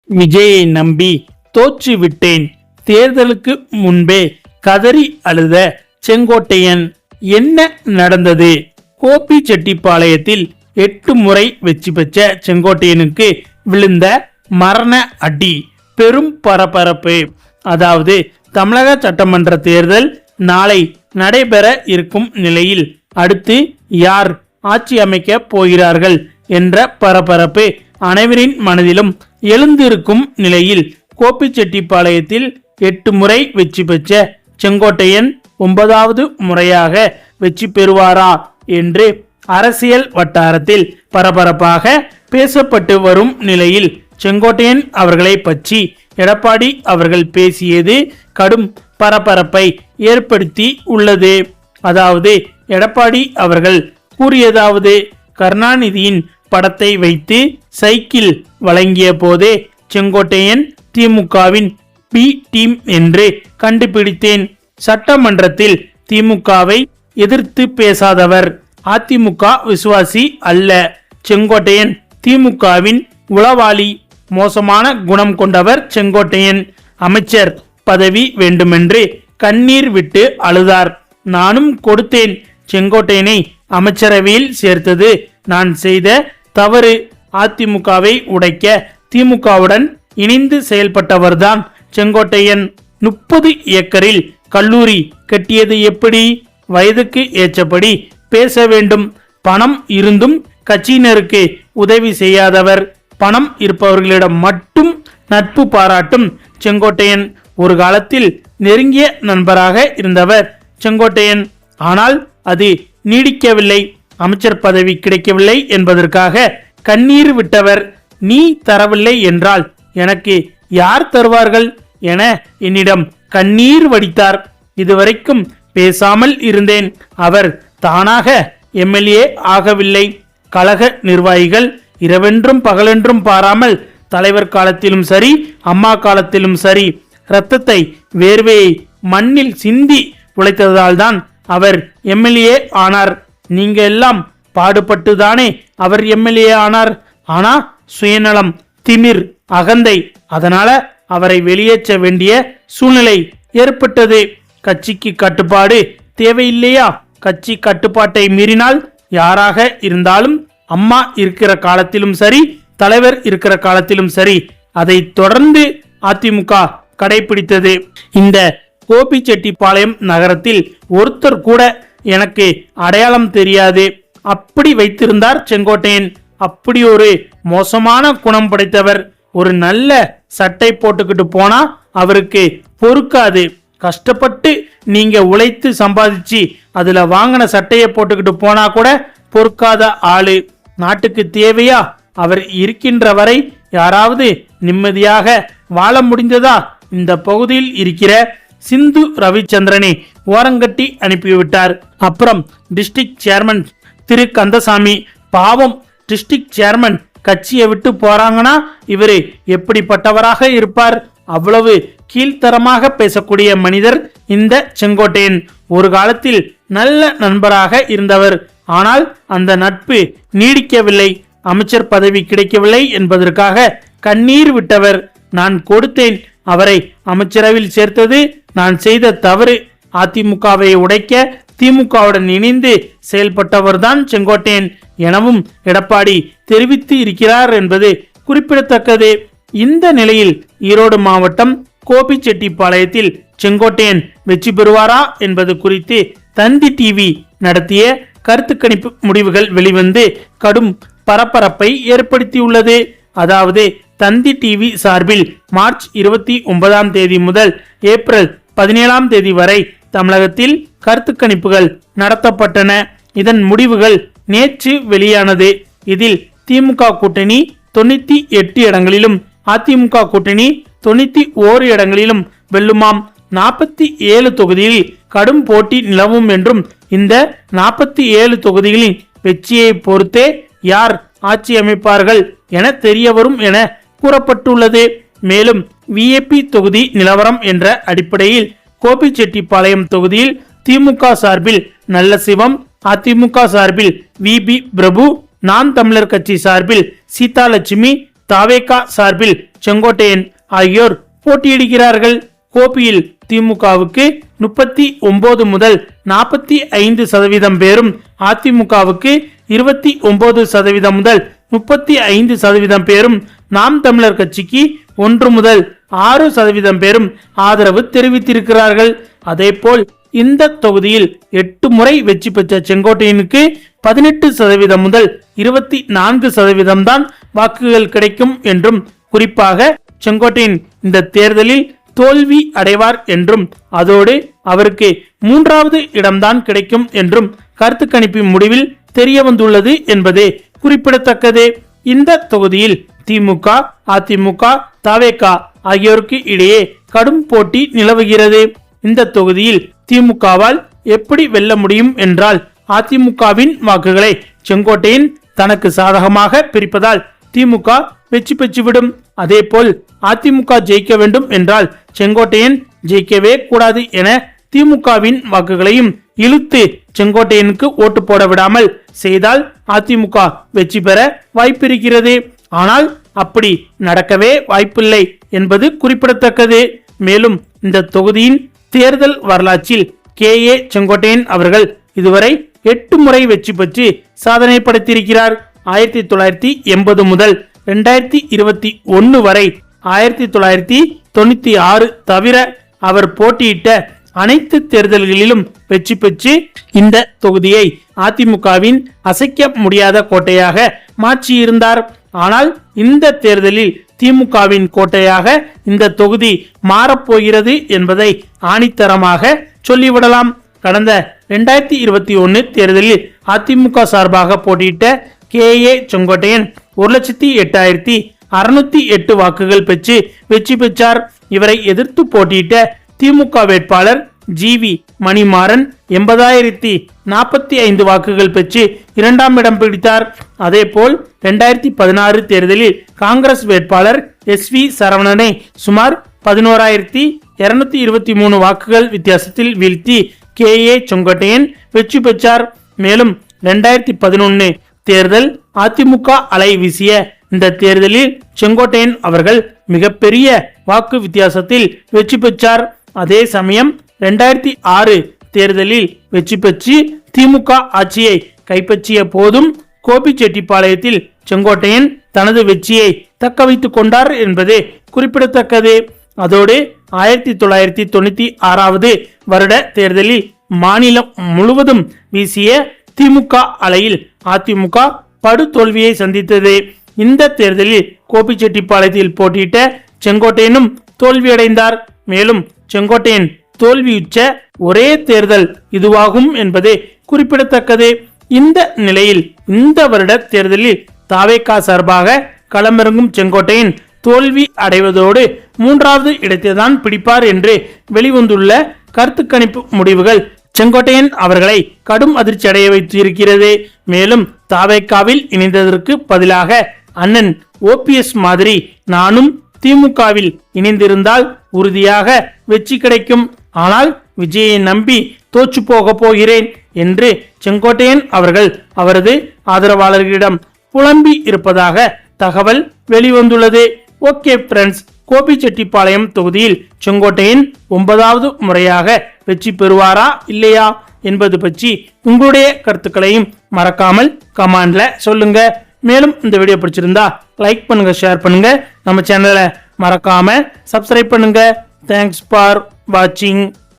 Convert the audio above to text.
விஜயை நம்பி தோற்று விட்டேன். தேர்தலுக்கு முன்பே கதறி அழுத செங்கோட்டையன். என்ன நடந்தது? கோபிச்செட்டிப்பாளையத்தில் 8 முறை வெற்றி பெற்ற செங்கோட்டையனுக்கு விழுந்த மரண அடி. பெரும் பரபரப்பு. அதாவது தமிழக சட்டமன்ற தேர்தல் நாளை நடைபெற இருக்கும் நிலையில் அடுத்து யார் ஆட்சி அமைக்க போகிறார்கள் என்ற பரபரப்பு அனைவரின் மனதிலும் எழுந்திருக்கும் நிலையில் கோபிச்செட்டிப்பாளையத்தில் 8 முறை வெற்றி பெற்ற செங்கோட்டையன் 9வது முறையாக வெற்றி பெறுவாரா என்று அரசியல் வட்டாரத்தில் பரபரப்பாக பேசப்பட்டு வரும் நிலையில் செங்கோட்டையன் அவர்களை பற்றி எடப்பாடி அவர்கள் பேசியது கடும் பரபரப்பை ஏற்படுத்தி உள்ளது. அதாவது எடப்பாடி அவர்கள் கூறியதாவது, கருணாநிதியின் படத்தை வைத்து சைக்கிள் வழங்கிய போதே செங்கோட்டையன் திமுகவின் பி டீம் என்று கண்டுபிடித்தேன். சட்டமன்றத்தில் திமுகவை எதிர்த்து பேசாதவர். அதிமுக விசுவாசி அல்ல. செங்கோட்டையன் திமுகவின் உளவாளி. மோசமான குணம் கொண்டவர் செங்கோட்டையன். அமைச்சர் பதவி வேண்டுமென்று கண்ணீர் விட்டு அழுதார். நானும் கொடுத்தேன். செங்கோட்டையனை அமைச்சரவையில் சேர்த்தது நான் செய்த தவறு. அதிமுகவை உடைக்க திமுகவுடன் இணைந்து செயல்பட்டவர்தான் செங்கோட்டையன். 30 ஏக்கரில் கல்லூரி கட்டியது எப்படி? வயதுக்கு ஏற்றபடி பேச வேண்டும். பணம் இருந்தும் கட்சியினருக்கு உதவி செய்யாதவர். பணம் இருப்பவர்களிடம் மட்டும் நட்பு பாராட்டும் செங்கோட்டையன். ஒரு காலத்தில் நெருங்கிய நண்பராக இருந்தவர் செங்கோட்டையன். ஆனால் அது நீடிக்கவில்லை. அமைச்சர் பதவி கிடைக்கவில்லை என்பதற்காக கண்ணீர் விட்டவர். நீ தரவில்லை என்றால் எனக்கு யார் தருவார்கள் என என்னிடம் கண்ணீர் வடித்தார். இதுவரைக்கும் பேசாமல் இருந்தேன். அவர் தானாக எம்எல்ஏ ஆகவில்லை. கழக நிர்வாகிகள் இரவென்றும் பகலென்றும் பாராமல் தலைவர் காலத்திலும் சரி அம்மா காலத்திலும் சரி இரத்தத்தை வேர்வையை மண்ணில் சிந்தி உழைத்ததால்தான் அவர் எம்எல்ஏ ஆனார். நீங்க எல்லாம் பாடுபட்டுதானே அவர் எம்எல்ஏ ஆனார். ஆனா சுயநலம், திமிர், அகந்தை, அதனால அவரை வெளியேற்ற வேண்டிய சூழ்நிலை ஏற்பட்டது. கட்சிக்கு கட்டுப்பாடு தேவையில்லையா? கட்சி கட்டுப்பாட்டை மீறினால் யாராக இருந்தாலும் அம்மா இருக்கிற காலத்திலும் சரி தலைவர் இருக்கிற காலத்திலும் சரி அதை தொடர்ந்து அதிமுக கடைபிடித்தது. இந்த கோபிச்செட்டிப்பாளையம் நகரத்தில் ஒருத்தர் கூட எனக்கு அடையாளம் தெரியாது. அப்படி வைத்திருந்தார் செங்கோட்டையன். அப்படி ஒரு மோசமான குணம் படைத்தவர். ஒரு நல்ல சட்டை போட்டுக்கிட்டு போனா அவருக்கு பொறுக்காது. கஷ்டப்பட்டு நீங்க உழைத்து சம்பாதிச்சு அதுல வாங்கின சட்டையை போட்டுக்கிட்டு போனா கூட பொறுக்காத ஆளு. நாட்டுக்கு தேவையா? அவர் இருக்கின்ற வரை யாராவது நிம்மதியாக வாழ முடிந்ததா? இந்த பகுதியில் இருக்கிற சிந்து ரவிச்சந்திரனை ஓரங்கட்டி அனுப்பிவிட்டார். அப்புறம் டிஸ்ட்ரிக்ட் சேர்மன் திரு கந்தசாமி, பாவம் டிஸ்ட்ரிக்ட் சேர்மன் கட்சியை விட்டு போறாங்கன்னா இவரு எப்படிப்பட்டவராக இருப்பார்? அவ்வளவு கீழ்த்தரமாக பேசக்கூடிய மனிதர் இந்த செங்கோட்டையன். ஒரு காலத்தில் நல்ல நண்பராக இருந்தவர். ஆனால் அந்த நட்பு நீடிக்கவில்லை. அமைச்சர் பதவி கிடைக்கவில்லை என்பதற்காக கண்ணீர் விட்டவர். நான் கொடுத்தேன். அவரை அமைச்சரவையில் சேர்த்தது நான் செய்த தவறு. அதிமுகவை உடைக்க திமுகவுடன் இணைந்து செயல்பட்டவர்தான் செங்கோட்டையன் எனவும் எடப்பாடி தெரிவித்து இருக்கிறார் என்பது குறிப்பிடத்தக்கது. இந்த நிலையில் ஈரோடு மாவட்டம் கோபிச்செட்டிப்பாளையத்தில் செங்கோட்டையன் வெற்றி பெறுவாரா என்பது குறித்து தந்தி டிவி நடத்திய கருத்து கணிப்பு முடிவுகள் வெளிவந்து கடும் பரபரப்பை ஏற்படுத்தியுள்ளது. அதாவது தந்தி டிவி சார்பில் மார்ச் 29ஆம் தேதி முதல் ஏப்ரல் 17ஆம் தேதி வரை தமிழகத்தில் கருத்து கணிப்புகள் நடத்தப்பட்டன. இதன் முடிவுகள் நேற்று வெளியானது. இதில் திமுக கூட்டணி 98 இடங்களிலும் அதிமுக கூட்டணி 91 இடங்களிலும் வெல்லுமாம். 47 தொகுதியில் கடும் போட்டி நிலவும் என்றும் இந்த 47 தொகுதிகளின் வெற்றியை பொறுத்தே யார் ஆட்சி அமைப்பார்கள் என தெரிய வரும் என கூறப்பட்டுள்ளது. மேலும் விஐபி தொகுதி நிலவரம் என்ற அடிப்படையில் கோபிச்செட்டிப்பாளையம் தொகுதியில் திமுக சார்பில் நல்ல சிவம், அதிமுக சார்பில் விபி பிரபு, நான் தமிழர் கட்சி சார்பில் சீதாலட்சுமி, தாவேகா சார்பில் செங்கோட்டையன் ஆகியோர் போட்டியிடுகிறார்கள். கோபியில் திமுகவுக்கு 39 முதல் 45% பேரும், அதிமுகவுக்கு 29% முதல் 35% பேரும், நாம் தமிழர் கட்சிக்கு 1 முதல் 6% பேரும் ஆதரவு தெரிவித்திருக்கிறார்கள். அதேபோல் இந்த தொகுதியில் 8 முறை வெற்றி பெற்ற செங்கோட்டையனுக்கு 18% முதல் 24% தான் வாக்குகள் கிடைக்கும் என்றும், குறிப்பாக செங்கோட்டையன் இந்த தேர்தலில் தோல்வி அடைவார் என்றும், அதோடு அவருக்கு 3வது இடம்தான் கிடைக்கும் என்றும் கருத்து கணிப்பு முடிவில் தெரிய வந்துள்ளது என்பதே குறிப்பிடத்தக்கது. இந்த தொகுதியில் திமுக, அதிமுக, தாவேகா ஆகியோருக்கு இடையே கடும் போட்டி நிலவுகிறது. இந்த தொகுதியில் திமுகவால் எப்படி வெல்ல முடியும் என்றால், அதிமுகவின் வாக்குகளை செங்கோட்டையன் தனக்கு சாதகமாக பிரிப்பதால் திமுக வெற்றி பெற்றுவிடும். அதேபோல் அதிமுக ஜெயிக்க வேண்டும் என்றால் செங்கோட்டையன் ஜெயிக்கவே கூடாது என திமுகவின் வாக்குகளையும் இழுத்து செங்கோட்டையனுக்கு ஓட்டு போட விடாமல் செய்தால் அதிமுக வெற்றி பெற வாய்ப்பிருக்கிறது. ஆனால் அப்படி நடக்கவே வாய்ப்பில்லை என்பது குறிப்பிடத்தக்கது. மேலும் இந்த தொகுதியின் தேர்தல் வரலாற்றில் KA செங்கோட்டையன் அவர்கள் இதுவரை 8 முறை வெற்றி பெற்று சாதனை படைத்திருக்கிறார். 1980 முதல் 2021 வரை 1996 தவிர அவர் போட்டியிட்ட அனைத்து தேர்தல்களிலும் வெற்றி பெற்று இந்த தொகுதியை அதிமுகவின் அசைக்க முடியாத கோட்டையாக மாற்றியிருந்தார். ஆனால் இந்த தேர்தலில் திமுகவின் கோட்டையாக இந்த தொகுதி மாறப்போகிறது என்பதை ஆணித்தரமாக சொல்லிவிடலாம். கடந்த 2021 தேர்தலில் அதிமுக சார்பாக போட்டியிட்ட KA செங்கோட்டையன் 1,08,608 வாக்குகள் பெற்று வெற்றி பெற்றார். இவரை எதிர்த்து போட்டியிட்ட திமுக வேட்பாளர் GV மணிமாறன் 80,045 வாக்குகள் பெற்று 2ஆம் இடம் பிடித்தார். அதேபோல் 2016 தேர்தலில் காங்கிரஸ் வேட்பாளர் SV சரவணனை சுமார் 11,223 வாக்குகள் வித்தியாசத்தில் வீழ்த்தி KA செங்கோட்டையன் வெற்றி பெற்றார். மேலும் 2011 தேர்தல் அதிமுக அலை வீசிய இந்த தேர்தலில் செங்கோட்டையன் அவர்கள் மிகப்பெரிய வாக்கு வித்தியாசத்தில் வெற்றி பெற்றார். அதே சமயம் 2006 தேர்தலில் வெற்றி பெற்று திமுக ஆட்சியை கைப்பற்றிய போதும் கோபிச்செட்டிப்பாளையத்தில் செங்கோட்டையன் தனது வெற்றியை தக்க வைத்துக் கொண்டார் என்பது குறிப்பிடத்தக்கது. அதோடு 1996 வருட தேர்தலில் மாநிலம் முழுவதும் வீசிய திமுக அலையில் அதிமுக படு தோல்வியை சந்தித்தது. இந்த தேர்தலில் கோபிச்செட்டிப்பாளையத்தில் போட்டியிட்ட செங்கோட்டையனும் தோல்வியடைந்தார். மேலும் செங்கோட்டையன் தோல்வியுற்ற ஒரே தேர்தல் இதுவாகும் என்பது குறிப்பிடத்தக்கது. இந்த நிலையில் இந்த வருட தேர்தலில் தாவேகா சார்பாக களமிறங்கும் செங்கோட்டையன் தோல்வி அடைவதோடு 3வது இடத்தை தான் பிடிப்பார் என்று வெளிவந்துள்ள கருத்து கணிப்பு முடிவுகள் செங்கோட்டையன் அவர்களை கடும் அதிர்ச்சி அடைய வைத்திருக்கிறது. மேலும் தாவேகாவில் இணைந்ததற்கு பதிலாக அண்ணன் OPS மாதிரி நானும் திமுகவில் இணைந்திருந்தால் உறுதியாக வெற்றி கிடைக்கும், ஆனால் விஜயை நம்பி தோற்று போக போகிறேன் என்று செங்கோட்டையன் அவர்கள் அவரது ஆதரவாளர்களிடம் புலம்பி இருப்பதாக தகவல் வெளிவந்துள்ளது. ஓகே ஃப்ரெண்ட்ஸ், கோபிச்செட்டிப்பாளையம் தொகுதியில் செங்கோட்டையன் 9வது முறையாக வெற்றி பெறுவாரா இல்லையா என்பது பற்றி உங்களுடைய கருத்துக்களையும் மறக்காமல் கமெண்ட்ல சொல்லுங்க. மேலும் இந்த வீடியோ பிடிச்சிருந்தா லைக் பண்ணுங்க, ஷேர் பண்ணுங்க, நம்ம சேனலை மறக்காம சப்ஸ்கிரைப் பண்ணுங்க. தேங்க்ஸ் ஃபார் வாட்சிங்.